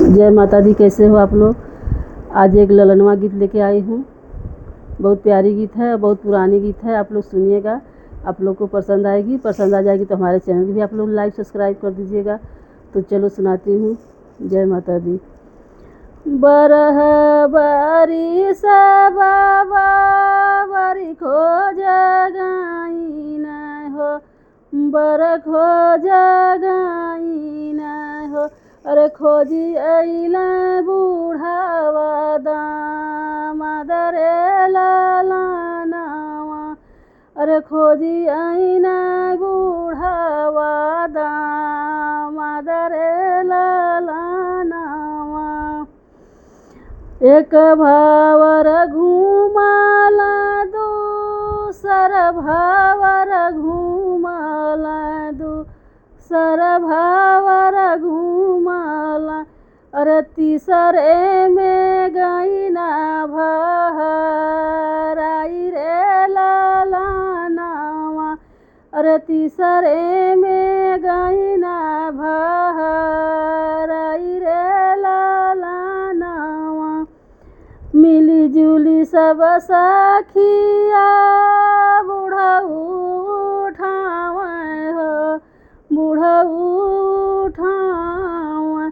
जय माता दी। कैसे हो आप लोग। आज एक ललनवा गीत लेके आई हूँ। बहुत प्यारी गीत है, बहुत पुरानी गीत है। आप लोग सुनिएगा, आप लोग को पसंद आएगी। पसंद आ जाएगी तो हमारे चैनल भी आप लोग लाइक सब्सक्राइब कर दीजिएगा। तो चलो सुनाती हूँ। जय माता दी। बरह बारी बाबा बारी खोज गाई न हो, बर खोज गाई न हो। अरे खोजी अइला बूढ़ावा दामाद रे ललनवा। अरे खोजी अइला बूढ़ावा दामाद रे ललनवा। एक भावर घूमला दूसर भावर घूमला दूसर भावर घूमला। अरे तीसरे में गईना भराई रे ललनवा। अरे तीसरे में गईना भराई रे ललनवा। मिली जुली सब सखिया बूढ़ऊ उठावे हो, बूढ़ऊ उठावे।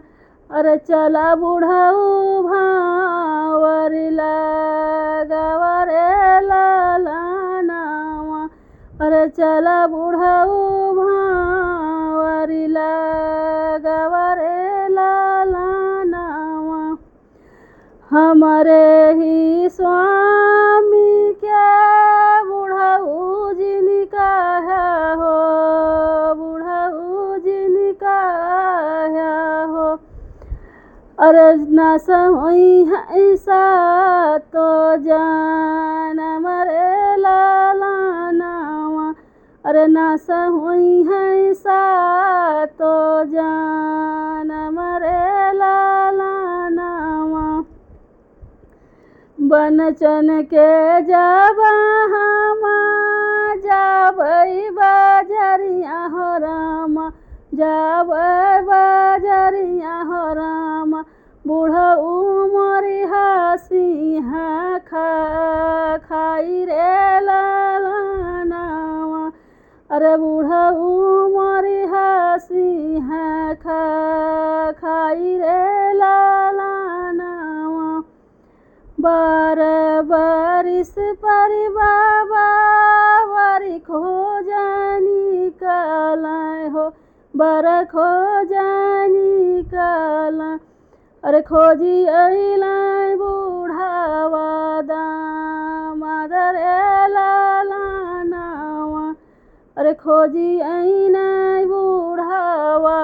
अरे चला बूढ़ऊ भावर लगावा रे ललनवा। अरे चला बूढ़ऊ भावर लगावा रे ललनवा। हमारे ही स्वामी के बूढ़ऊ जिनका है हो, बूढ़ऊ जिनका है हो। अरे न सोई ऐसा तो जानम रे ललनवा। अरे न सोई ऐसा तो जानम रे ललनवा। बनचन के जब हम जाबै बजरिया हो रामा, जाबै बजरिया हो रामा। बूढ़ऊ मोरी हँसिहा खाई रे ललनवा। अरे बूढ़ऊ मोरी हँसिहा खाई रे ललनवा। बार बारिश पर बाबा बारी खोजनी काला हो, बर खोजनी काला। अरे खोजी अइला बूढ़ावा दामाद रे ललनवा। अरे खोजी अइला बूढ़ावा